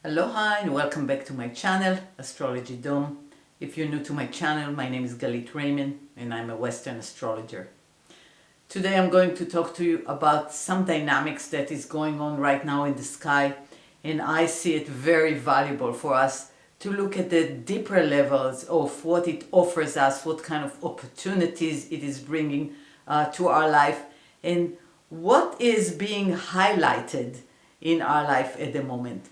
Aloha and welcome back to my channel, Astrology Dome. If you're new to my channel, my name is Galit Raymond and I'm a Western astrologer. Today I'm going to talk to you about some dynamics that is going on right now in the sky, and I see it very valuable for us to look at the deeper levels of what it offers us, what kind of opportunities it is bringing to our life, and what is being highlighted in our life at the moment.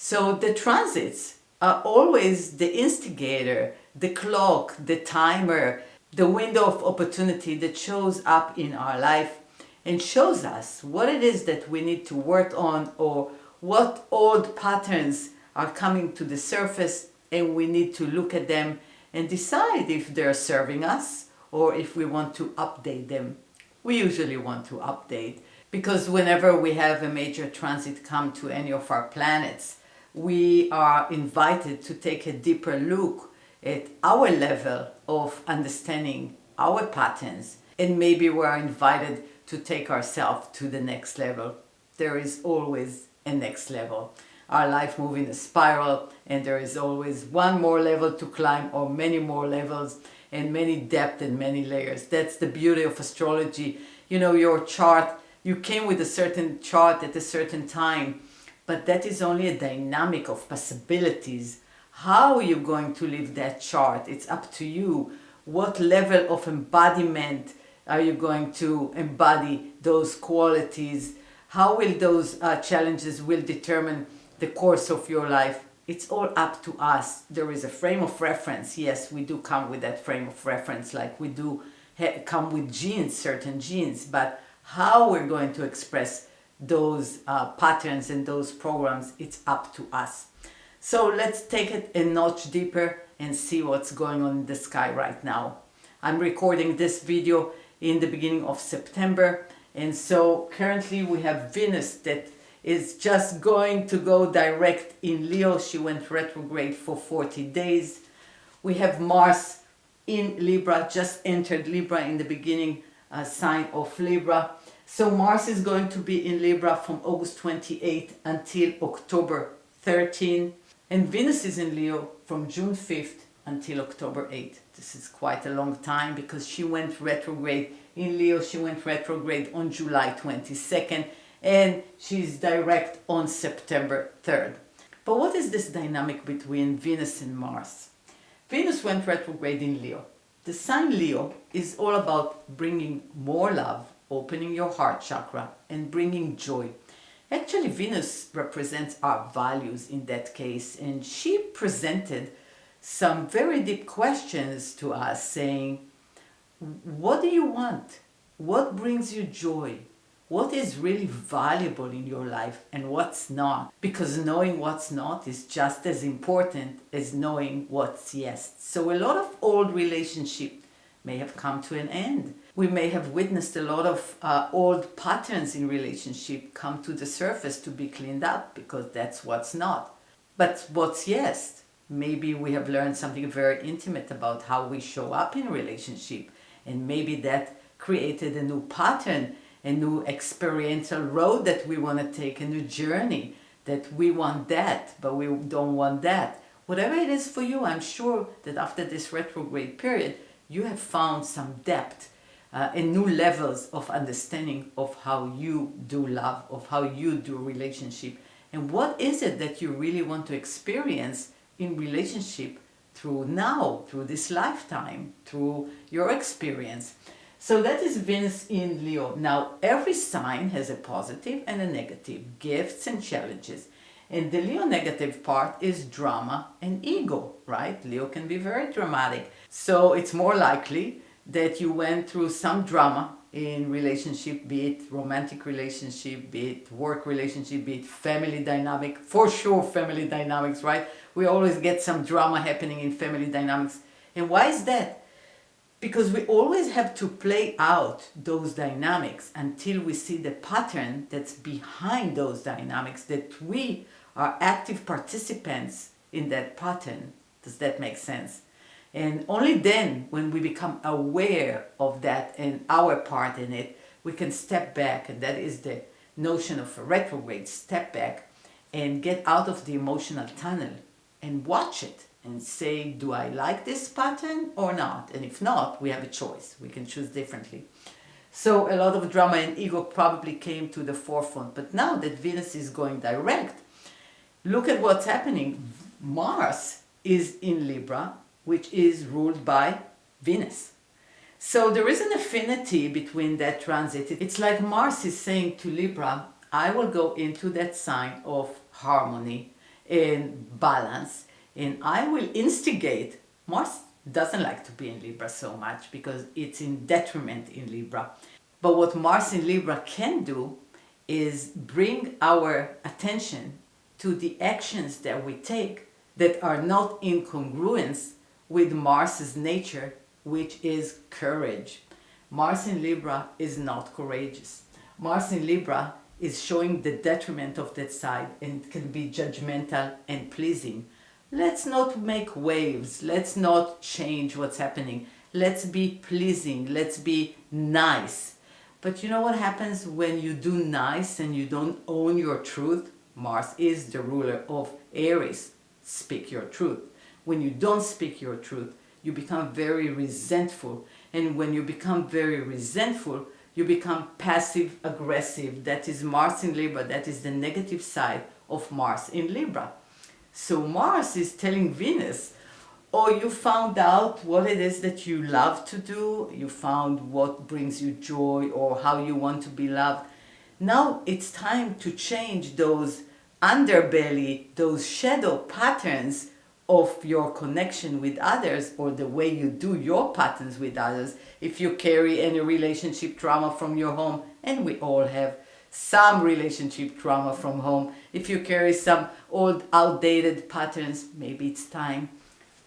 So the transits are always the instigator, the clock, the timer, the window of opportunity that shows up in our life and shows us what it is that we need to work on, or what old patterns are coming to the surface, and we need to look at them and decide if they're serving us or if we want to update them. We usually want to update, because whenever we have a major transit come to any of our planets, we are invited to take a deeper look at our level of understanding our patterns, and maybe we're invited to take ourselves to the next level. There is always a next level. Our life moves in a spiral, and there is always one more level to climb, or many more levels, and many depth and many layers. That's the beauty of astrology. You know, your chart, you came with a certain chart at a certain time, but that is only a dynamic of possibilities. How are you going to live that chart? It's up to you. What level of embodiment are you going to embody those qualities? How will those challenges will determine the course of your life? It's all up to us. There is a frame of reference. Yes, we do come with that frame of reference, like we do come with genes, certain genes, but how we're going to express those patterns and those programs, it's up to us. So let's take it a notch deeper and see what's going on in the sky right now. I'm recording this video in the beginning of September, and so currently we have Venus that is just going to go direct in Leo. She went retrograde for 40 days. We have Mars in Libra, just entered Libra in the beginning sign of Libra. So Mars is going to be in Libra from August 28 until October 13. And Venus is in Leo from June 5th until October 8th. This is quite a long time, because she went retrograde in Leo. She went retrograde on July 22nd, and she's direct on September 3rd. But what is this dynamic between Venus and Mars? Venus went retrograde in Leo. The sign Leo is all about bringing more love, opening your heart chakra, and bringing joy. Actually, Venus represents our values in that case, and she presented some very deep questions to us, saying, what do you want? What brings you joy? What is really valuable in your life and what's not? Because knowing what's not is just as important as knowing what's yes. So a lot of old relationships may have come to an end. We may have witnessed a lot of old patterns in relationship come to the surface to be cleaned up, because that's what's not. But what's yes? Maybe we have learned something very intimate about how we show up in a relationship, and maybe that created a new pattern, a new experiential road that we want to take, a new journey, that we want that, but we don't want that. Whatever it is for you, I'm sure that after this retrograde period, you have found some depth and new levels of understanding of how you do love, of how you do relationship, and what is it that you really want to experience in relationship through now, through this lifetime, through your experience. So that is Venus in Leo. Now, every sign has a positive and a negative, gifts and challenges. And the Leo negative part is drama and ego, right? Leo can be very dramatic. So it's more likely that you went through some drama in relationship, be it romantic relationship, be it work relationship, be it family dynamic. For sure, family dynamics, right? We always get some drama happening in family dynamics. And why is that? Because we always have to play out those dynamics until we see the pattern that's behind those dynamics, that we are active participants in that pattern. Does that make sense? And only then, when we become aware of that and our part in it, we can step back, and that is the notion of a retrograde, step back and get out of the emotional tunnel and watch it and say, do I like this pattern or not? And if not, we have a choice. We can choose differently. So a lot of drama and ego probably came to the forefront. But now that Venus is going direct, look at what's happening. Mars is in Libra, which is ruled by Venus. So there is an affinity between that transit. It's like Mars is saying to Libra, I will go into that sign of harmony and balance, and I will instigate. Mars doesn't like to be in Libra so much because it's in detriment in Libra. But what Mars in Libra can do is bring our attention to the actions that we take that are not in congruence with Mars's nature, which is courage. Mars in Libra is not courageous. Mars in Libra is showing the detriment of that side and can be judgmental and pleasing. Let's not make waves. Let's not change what's happening. Let's be pleasing. Let's be nice. But you know what happens when you do nice and you don't own your truth? Mars is the ruler of Aries. Speak your truth. When you don't speak your truth, you become very resentful. And when you become very resentful, you become passive aggressive. That is Mars in Libra. That is the negative side of Mars in Libra. So Mars is telling Venus, oh, you found out what it is that you love to do. You found what brings you joy or how you want to be loved. Now it's time to change those underbelly, those shadow patterns of your connection with others, or the way you do your patterns with others. If you carry any relationship trauma from your home, and we all have some relationship trauma from home, if you carry some old outdated patterns, maybe it's time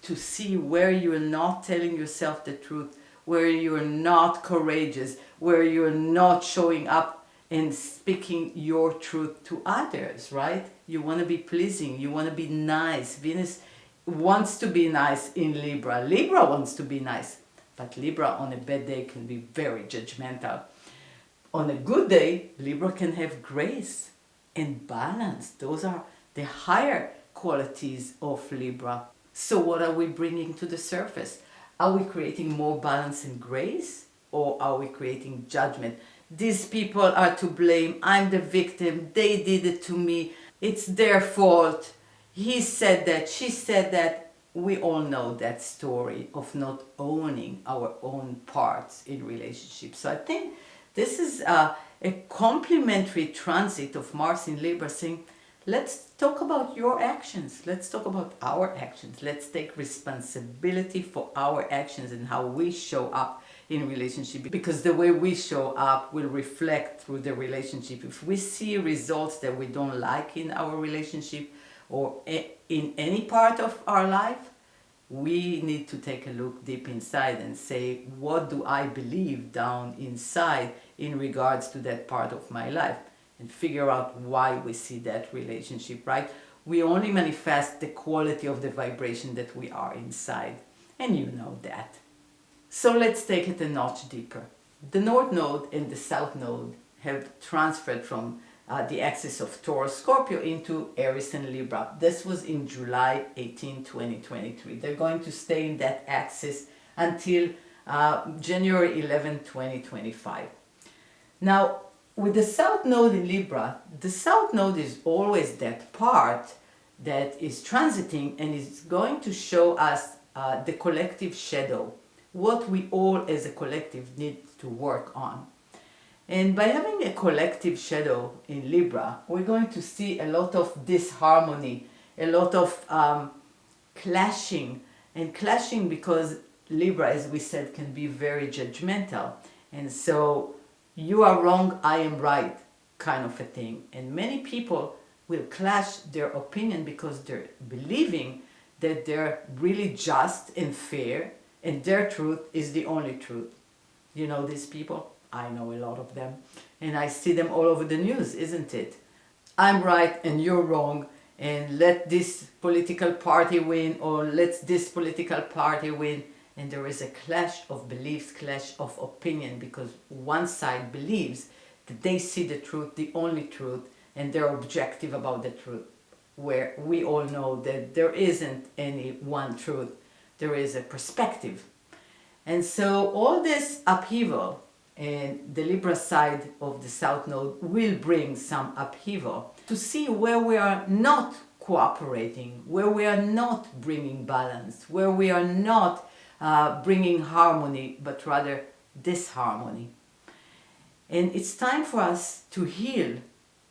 to see where you're not telling yourself the truth, where you're not courageous, where you're not showing up and speaking your truth to others, right? You want to be pleasing, you want to be nice. Venus wants to be nice in Libra. Libra wants to be nice, but Libra on a bad day can be very judgmental. On a good day, Libra can have grace and balance. Those are the higher qualities of Libra. So what are we bringing to the surface? Are we creating more balance and grace, or are we creating judgment? These people are to blame. I'm the victim. They did it to me. It's their fault. He said that, she said that. We all know that story of not owning our own parts in relationships. So I think this is a complementary transit of Mars in Libra saying, let's talk about your actions. Let's talk about our actions. Let's take responsibility for our actions and how we show up in relationship, because the way we show up will reflect through the relationship. If we see results that we don't like in our relationship or in any part of our life, we need to take a look deep inside and say, what do I believe down inside in regards to that part of my life? And figure out why we see that relationship, right? We only manifest the quality of the vibration that we are inside. And you know that. So let's take it a notch deeper. The North Node and the South Node have transferred from the axis of Taurus Scorpio into Aries and Libra. This was in July 18, 2023. They're going to stay in that axis until January 11, 2025. Now, with the South Node in Libra, the South Node is always that part that is transiting and is going to show us the collective shadow, what we all as a collective need to work on. And by having a collective shadow in Libra, we're going to see a lot of disharmony, a lot of clashing. And clashing because Libra, as we said, can be very judgmental. And so you are wrong, I am right, kind of a thing. And many people will clash their opinion because they're believing that they're really just and fair and their truth is the only truth. You know these people? I know a lot of them. And I see them all over the news, isn't it? I'm right and you're wrong, and let this political party win, or let this political party win. And there is a clash of beliefs, clash of opinion, because one side believes that they see the truth, the only truth, and they're objective about the truth, where we all know that there isn't any one truth, there is a perspective. And so all this upheaval and the Libra side of the South Node will bring some upheaval to see where we are not cooperating, where we are not bringing balance, where we are not bringing harmony, but rather disharmony. And it's time for us to heal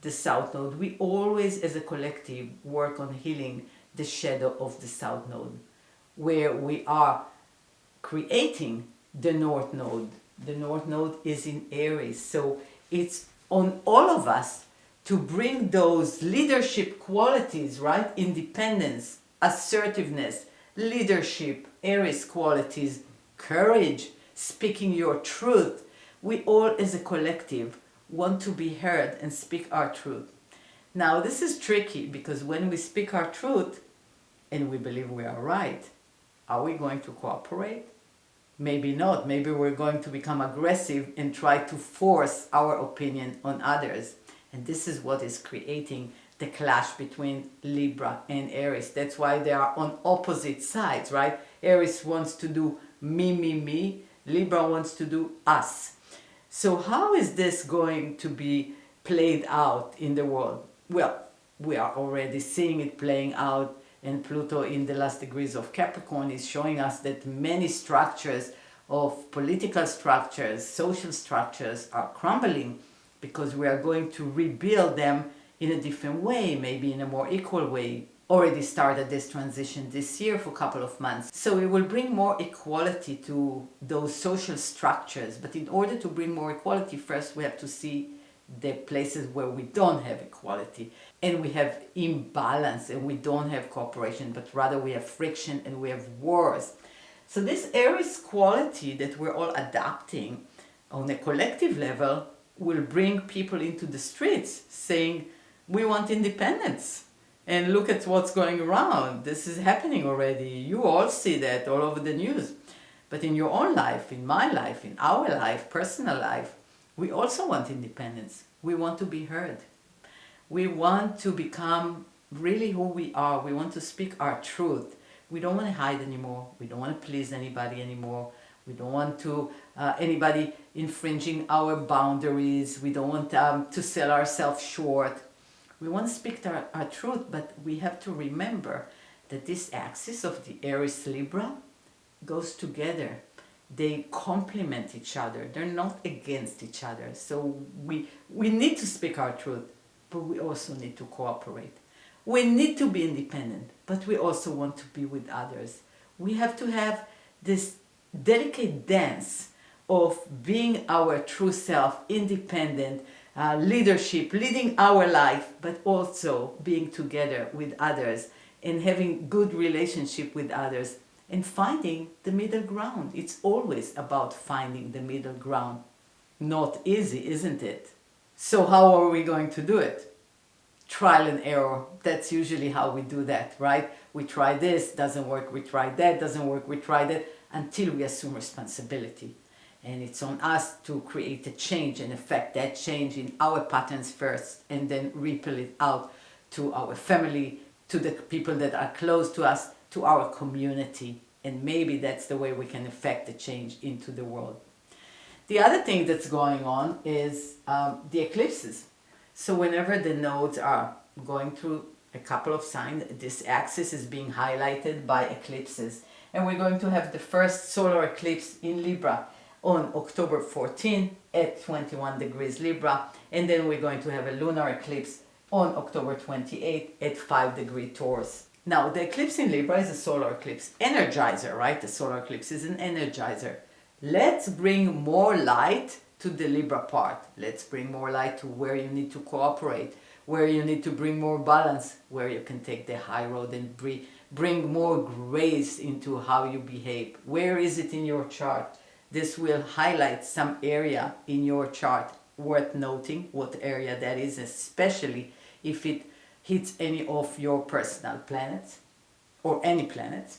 the South Node. We always, as a collective, work on healing the shadow of the South Node, where we are creating the North Node. The North Node is in Aries, so it's on all of us to bring those leadership qualities, right? Independence, assertiveness, leadership, Aries qualities, courage, speaking your truth. We all as a collective want to be heard and speak our truth. Now this is tricky because when we speak our truth and we believe we are right, are we going to cooperate? Maybe not. Maybe we're going to become aggressive and try to force our opinion on others. And this is what is creating the clash between Libra and Aries. That's why they are on opposite sides, right? Aries wants to do me, me, me. Libra wants to do us. So how is this going to be played out in the world? Well, we are already seeing it playing out, and Pluto in the last degrees of Capricorn is showing us that many structures of political structures, social structures are crumbling because we are going to rebuild them in a different way, maybe in a more equal way. Already started this transition this year for a couple of months. So it will bring more equality to those social structures. But in order to bring more equality, first we have to see the places where we don't have equality and we have imbalance and we don't have cooperation, but rather we have friction and we have wars. So this Aries quality that we're all adapting on a collective level will bring people into the streets saying, we want independence. And look at what's going around. This is happening already. You all see that all over the news. But in your own life, in my life, in our life, personal life, we also want independence. We want to be heard. We want to become really who we are. We want to speak our truth. We don't want to hide anymore. We don't want to please anybody anymore. We don't want to anybody infringing our boundaries. We don't want to sell ourselves short. We want to speak our truth, but we have to remember that this axis of the Aries Libra goes together. They complement each other. They're not against each other. So we need to speak our truth, but we also need to cooperate. We need to be independent, but we also want to be with others. We have to have this delicate dance of being our true self, independent, leadership, leading our life, but also being together with others and having good relationship with others and finding the middle ground. It's always about finding the middle ground. Not easy, isn't it? So how are we going to do it? Trial and error. That's usually how we do that, right? We try this, doesn't work, we try that, doesn't work, we try that, until we assume responsibility. And it's on us to create a change and affect that change in our patterns first, and then ripple it out to our family, to the people that are close to us, to our community. And maybe that's the way we can affect the change into the world. The other thing that's going on is the eclipses. So whenever the nodes are going through a couple of signs, this axis is being highlighted by eclipses. And we're going to have the first solar eclipse in Libra on October 14 at 21 degrees Libra, and then we're going to have a lunar eclipse on October 28 at 5 degrees Taurus. Now the eclipse in Libra is a solar eclipse, energizer, right? The solar eclipse is an energizer. Let's bring more light to the Libra part. Let's bring more light to where you need to cooperate, where you need to bring more balance, where you can take the high road and bring more grace into how you behave. Where is it in your chart? This will highlight some area in your chart worth noting what area that is, especially if it hits any of your personal planets or any planets.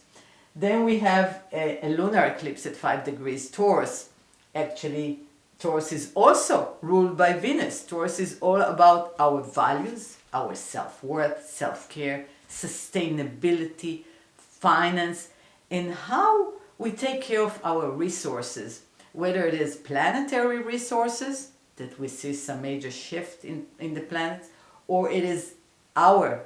Then we have a lunar eclipse at 5 degrees Taurus, actually Taurus is also ruled by Venus. Taurus is all about our values, our self-worth, self-care, sustainability, finance, and how we take care of our resources, whether it is planetary resources, that we see some major shift in the planets, or it is our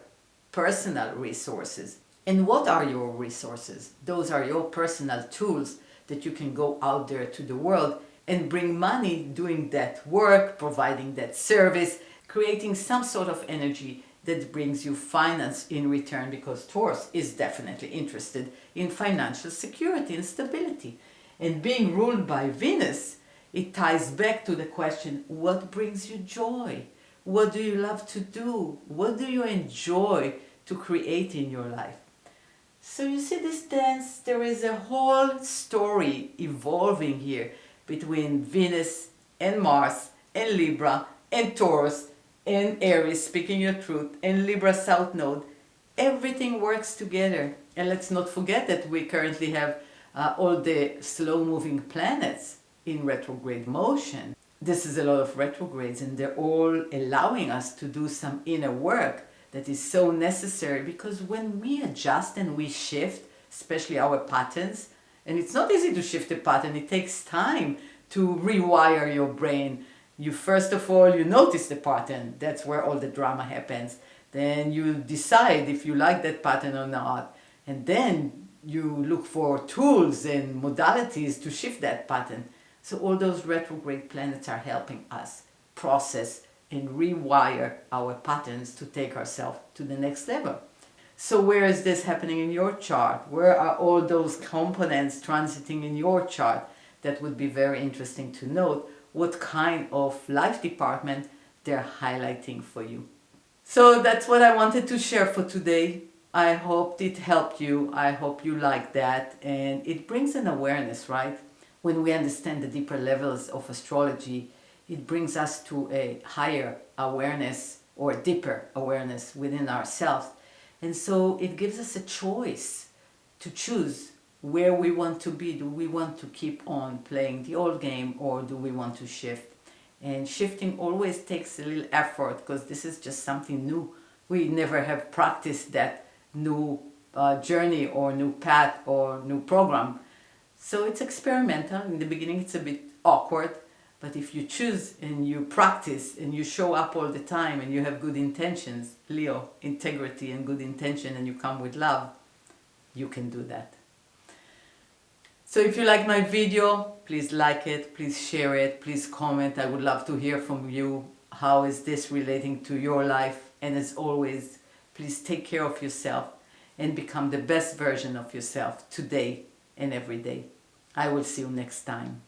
personal resources. And what are your resources? Those are your personal tools that you can go out there to the world and bring money doing that work, providing that service, creating some sort of energy that brings you finance in return, because Taurus is definitely interested in financial security and stability. And being ruled by Venus, it ties back to the question, what brings you joy? What do you love to do? What do you enjoy to create in your life? So you see this dance, there is a whole story evolving here between Venus and Mars and Libra and Taurus and Aries, speaking your truth, and Libra South Node. Everything works together. And let's not forget that we currently have all the slow-moving planets in retrograde motion. This is a lot of retrogrades, and they're all allowing us to do some inner work that is so necessary, because when we adjust and we shift, especially our patterns, and it's not easy to shift a pattern, it takes time to rewire your brain. You first of all, you notice the pattern, that's where all the drama happens. Then you decide if you like that pattern or not, and then you look for tools and modalities to shift that pattern. So all those retrograde planets are helping us process and rewire our patterns to take ourselves to the next level. So where is this happening in your chart? Where are all those components transiting in your chart? That would be very interesting to note what kind of life department they're highlighting for you. So that's what I wanted to share for today. I hope it helped you. I hope you like that. And it brings an awareness, right? When we understand the deeper levels of astrology, it brings us to a higher awareness or deeper awareness within ourselves. And so it gives us a choice to choose where we want to be. Do we want to keep on playing the old game, or do we want to shift? And shifting always takes a little effort, because this is just something new. We never have practiced that new journey or new path or new program. So it's experimental. In the beginning it's a bit awkward, but if you choose and you practice and you show up all the time and you have good intentions, Leo, integrity and good intention, and you come with love, you can do that. So if you like my video, please like it, please share it, please comment. I would love to hear from you. How is this relating to your life? And as always, please take care of yourself and become the best version of yourself today and every day. I will see you next time.